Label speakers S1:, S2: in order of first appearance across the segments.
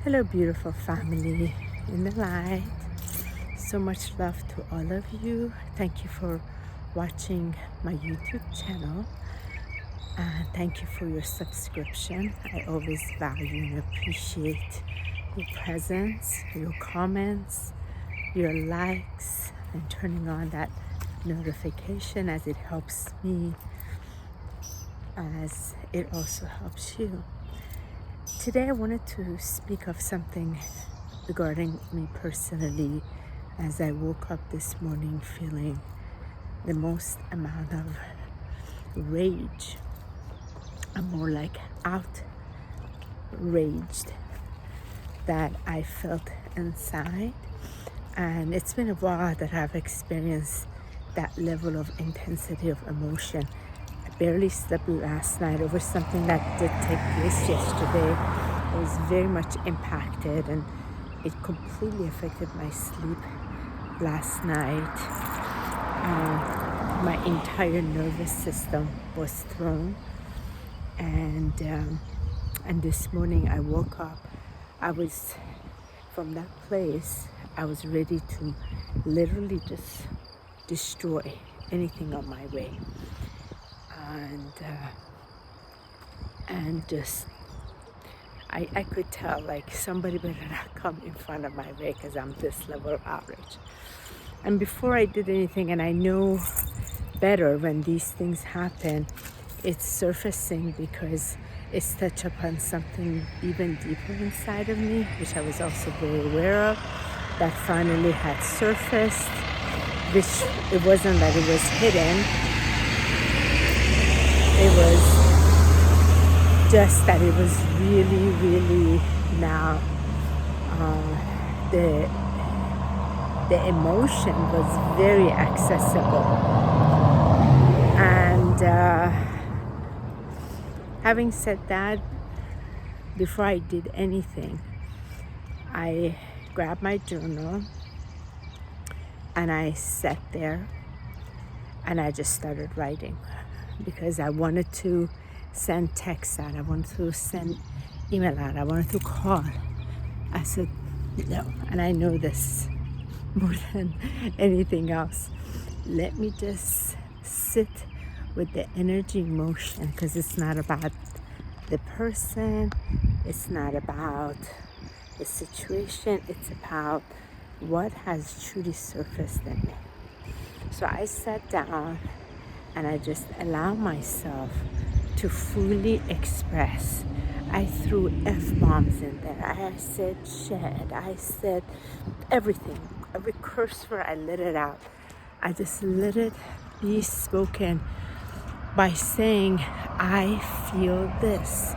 S1: Hello, beautiful family in the light. So much love to all of you. Thank you for watching my YouTube channel. And thank you for your subscription. I always value and appreciate your presence, your comments, your likes, and turning on that notification, as it helps me, as it also helps you. Today I wanted to speak of something regarding me personally, as I woke up this morning feeling the most amount of rage. I'm more like outraged that I felt inside, and it's been a while that I've experienced that level of intensity of emotion. I barely slept last night over something that did take place yesterday. I was very much impacted, and it completely affected my sleep last night. My entire nervous system was thrown, and this morning I woke up. I was, from that place, I was ready to literally just destroy anything on my way, and just I could tell, like, somebody better not come in front of my way because I'm this level of outrage. And before I did anything, and I know better when these things happen, it's surfacing because it's touched upon something even deeper inside of me, which I was also very aware of, that finally had surfaced, which it wasn't that it was hidden. It was just that it was really, really now, the emotion was very accessible. And having said that, before I did anything, I grabbed my journal and I sat there and I just started writing, because I wanted to send texts out, I wanted to send email out, I wanted to call. I said no, and I know this more than anything else. Let me just sit with the energy motion, because it's not about the person, it's not about the situation, it's about what has truly surfaced in me. So I sat down and I just allowed myself to fully express. I threw F-bombs in there. I said shed. I said everything. Every curse word, I let it out. I just let it be spoken by saying, I feel this.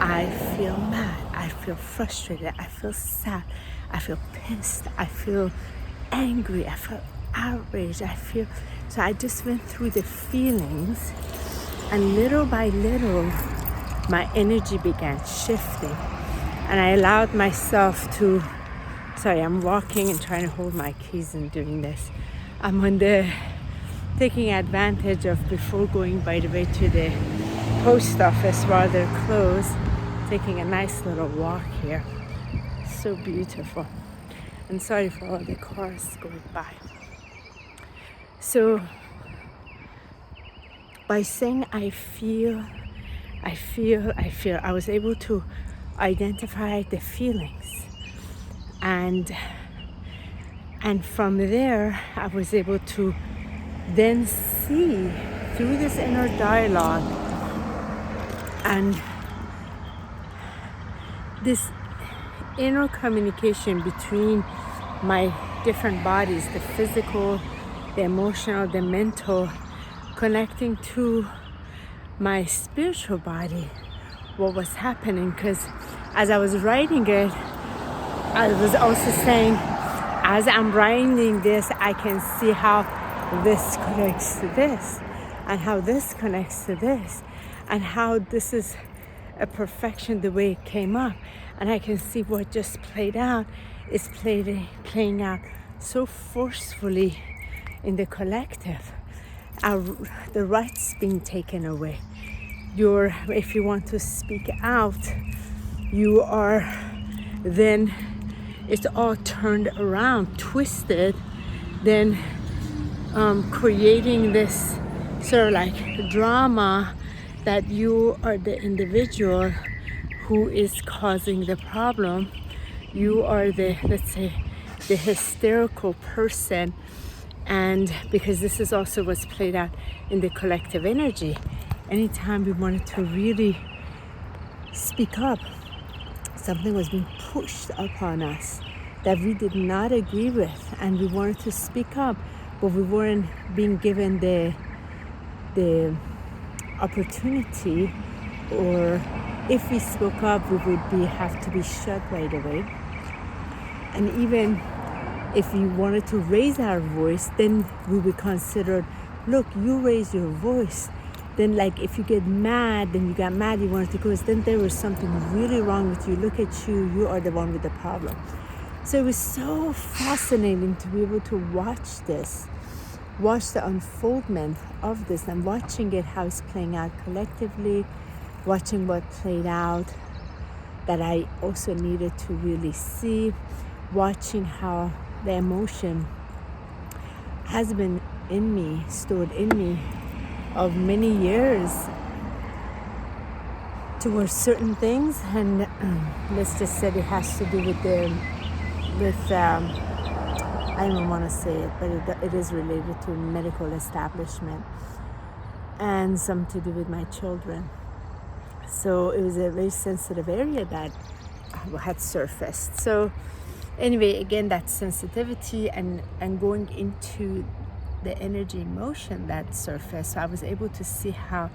S1: I feel mad. I feel frustrated. I feel sad. I feel pissed. I feel angry. I feel outraged. So I just went through the feelings, and little by little, my energy began shifting. And I allowed myself to, sorry, I'm walking and trying to hold my keys and doing this. I'm taking advantage of, before going, by the way, to the post office while they're closed, taking a nice little walk here. So beautiful. And sorry for all the cars going by. So by saying I feel, I was able to identify the feelings, and from there I was able to then see through this inner dialogue and this inner communication between my different bodies, the physical, the emotional, the mental, connecting to my spiritual body, what was happening. Because as I was writing it, I was also saying, as I'm writing this, I can see how this connects to this, and how this connects to this, and how this is a perfection the way it came up. And I can see what just played out is playing out so forcefully in the collective. The rights being taken away. If you want to speak out, you are then it's all turned around, twisted, then creating this sort of like drama that you are the individual who is causing the problem. You are the, let's say, the hysterical person. And because this is also what's played out in the collective energy, anytime we wanted to really speak up, something was being pushed upon us that we did not agree with, and we wanted to speak up, but we weren't being given the opportunity, or if we spoke up, we would have to be shut right away. And even if we wanted to raise our voice, then we would consider, look, you raise your voice. Then like if you get mad, then you got mad, you wanted to go, then there was something really wrong with you. Look at you, you are the one with the problem. So it was so fascinating to be able to watch this, watch the unfoldment of this, and watching it, how it's playing out collectively, watching what played out that I also needed to really see, watching how the emotion has been in me, stored in me of many years towards certain things. And let's just say it has to do with I don't want to say it, but it is related to medical establishment and some to do with my children. So it was a very sensitive area that had surfaced. So anyway, again, that sensitivity and going into the energy emotion that surfaced. So I was able to see how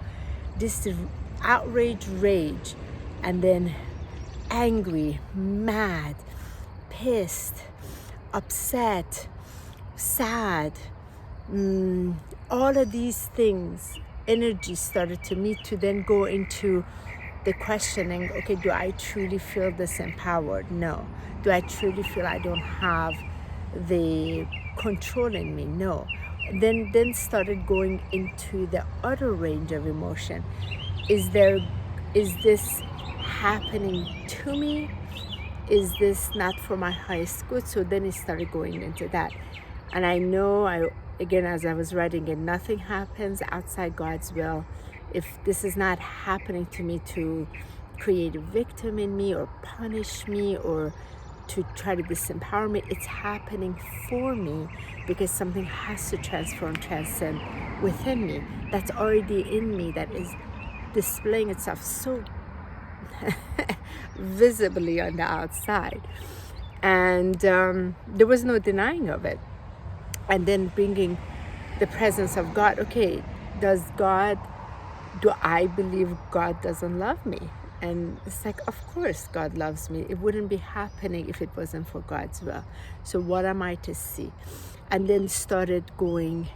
S1: this outrage, rage, and then angry, mad, pissed, upset, sad, all of these things, energy started to meet to then go into the questioning, okay, do I truly feel disempowered? No. Do I truly feel I don't have the control in me? No. Then started going into the other range of emotion. Is this happening to me? Is this not for my highest good? So then it started going into that. And I know, again, as I was writing it, nothing happens outside God's will. If this is not happening to me to create a victim in me or punish me or to try to disempower me, it's happening for me because something has to transform, transcend within me. That's already in me, that is displaying itself so visibly on the outside. And there was no denying of it. And then bringing the presence of God. Okay, do I believe God doesn't love me? And it's like, of course God loves me. It wouldn't be happening if it wasn't for God's will. So what am I to see? And then started going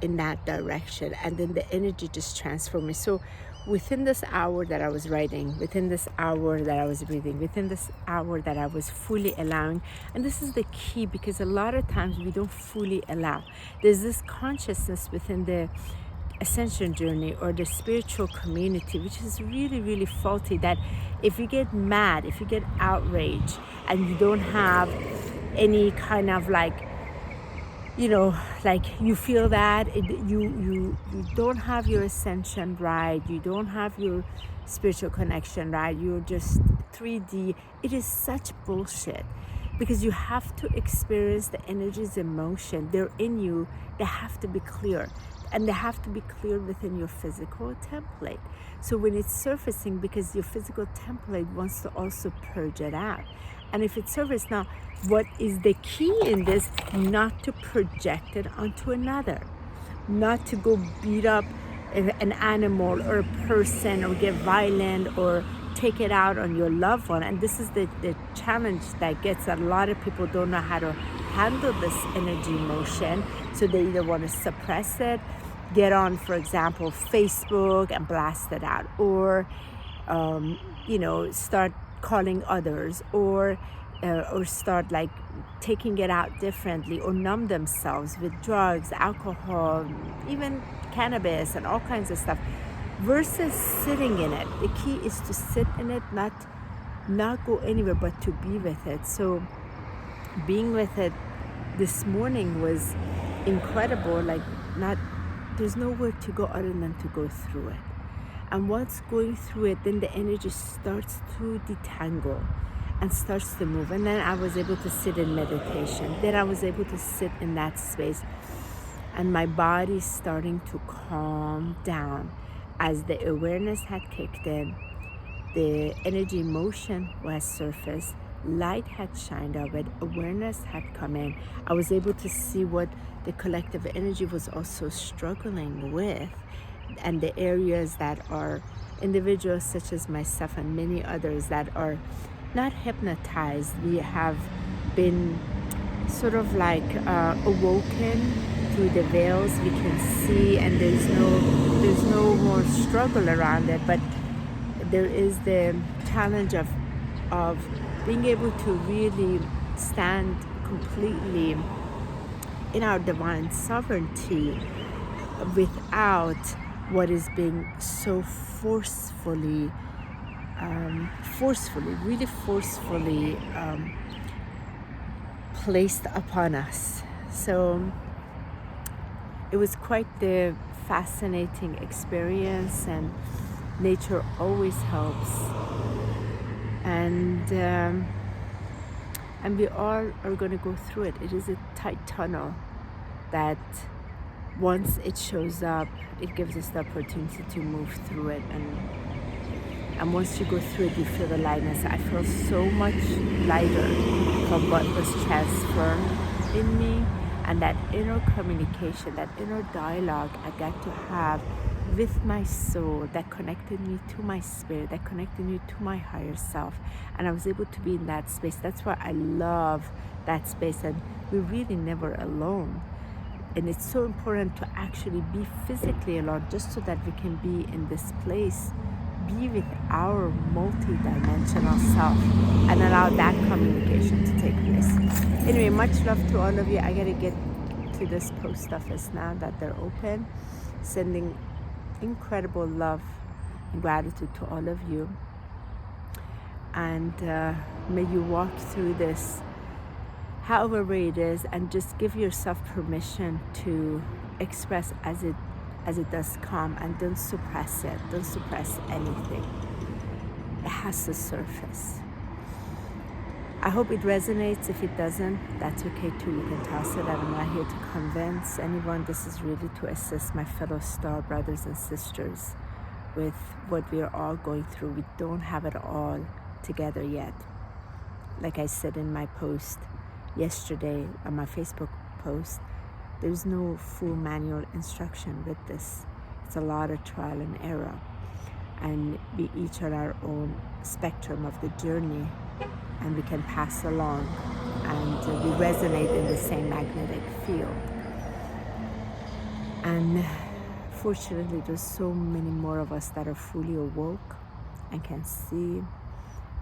S1: in that direction. And then the energy just transformed me. So within this hour that I was writing, within this hour that I was breathing, within this hour that I was fully allowing, and this is the key, because a lot of times we don't fully allow. There's this consciousness within the ascension journey or the spiritual community, which is really, really faulty, that if you get mad, if you get outraged, and you don't have any kind of like, you know, like you feel that you don't have your ascension right, you don't have your spiritual connection right, you're just 3D. It is such bullshit, because you have to experience the energies, emotion. They're in you. They have to be clear, and they have to be clear within your physical template. So when it's surfacing, because your physical template wants to also purge it out. And if it's surfaced, now what is the key in this? Not to project it onto another, not to go beat up an animal or a person or get violent or take it out on your loved one. And this is the challenge that gets a lot of people don't know how to handle this energy emotion. So they either want to suppress it, get on, for example, Facebook and blast it out, or start calling others, or start like taking it out differently, or numb themselves with drugs, alcohol, even cannabis and all kinds of stuff, versus sitting in it. The key is to sit in it, not not go anywhere but to be with it. So being with it this morning was incredible. Like, there's nowhere to go other than to go through it. And once going through it, then the energy starts to detangle and starts to move. And then I was able to sit in meditation. Then I was able to sit in that space, and my body's starting to calm down as the awareness had kicked in. The energy motion was surfaced. Light had shined of it. Awareness had come in. I was able to see what the collective energy was also struggling with, and the areas that are individuals such as myself and many others that are not hypnotized. We have been sort of like awoken through the veils. We can see, and there's no more struggle around it, but there is the challenge of being able to really stand completely in our divine sovereignty without what is being so forcefully placed upon us. So it was quite the fascinating experience, and nature always helps. And we all are going to go through it. It is a tight tunnel that once it shows up, it gives us the opportunity to move through it. And once you go through it, you feel the lightness. I feel so much lighter from what was transferred in me, and that inner communication, that inner dialogue I got to have with my soul, that connected me to my spirit, that connected me to my higher self. And I was able to be in that space. That's why I love that space, and we're really never alone. And it's so important to actually be physically alone, just so that we can be in this place, be with our multi-dimensional self, and allow that communication to take place. Anyway, much love to all of you. I gotta get to this post office now that they're open. Sending incredible love and gratitude to all of you. And may you walk through this however it is, and just give yourself permission to express as it does come, and don't suppress it. Don't suppress anything. It has to surface. I hope it resonates. If it doesn't, that's okay too. You can toss it out. I'm not here to convince anyone. This is really to assist my fellow star brothers and sisters with what we are all going through. We don't have it all together yet. Like I said in my post yesterday, on my Facebook post, there's no full manual instruction with this. It's a lot of trial and error. And we each on our own spectrum of the journey, and we can pass along, and we resonate in the same magnetic field. And fortunately, there's so many more of us that are fully awoke and can see,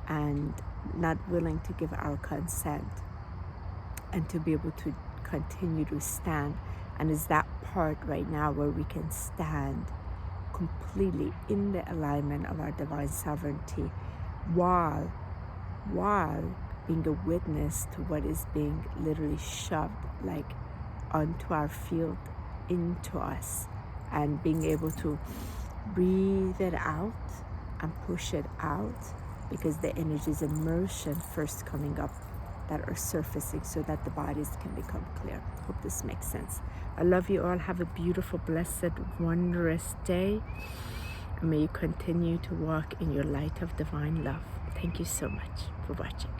S1: and not willing to give our consent, and to be able to continue to stand. And it's that part right now where we can stand completely in the alignment of our divine sovereignty, while being a witness to what is being literally shoved like onto our field, into us, and being able to breathe it out and push it out, because the energies immersion first coming up that are surfacing, so that the bodies can become clear. Hope this makes sense. I love you all. Have a beautiful, blessed, wondrous day. And may you continue to walk in your light of divine love. Thank you so much for watching.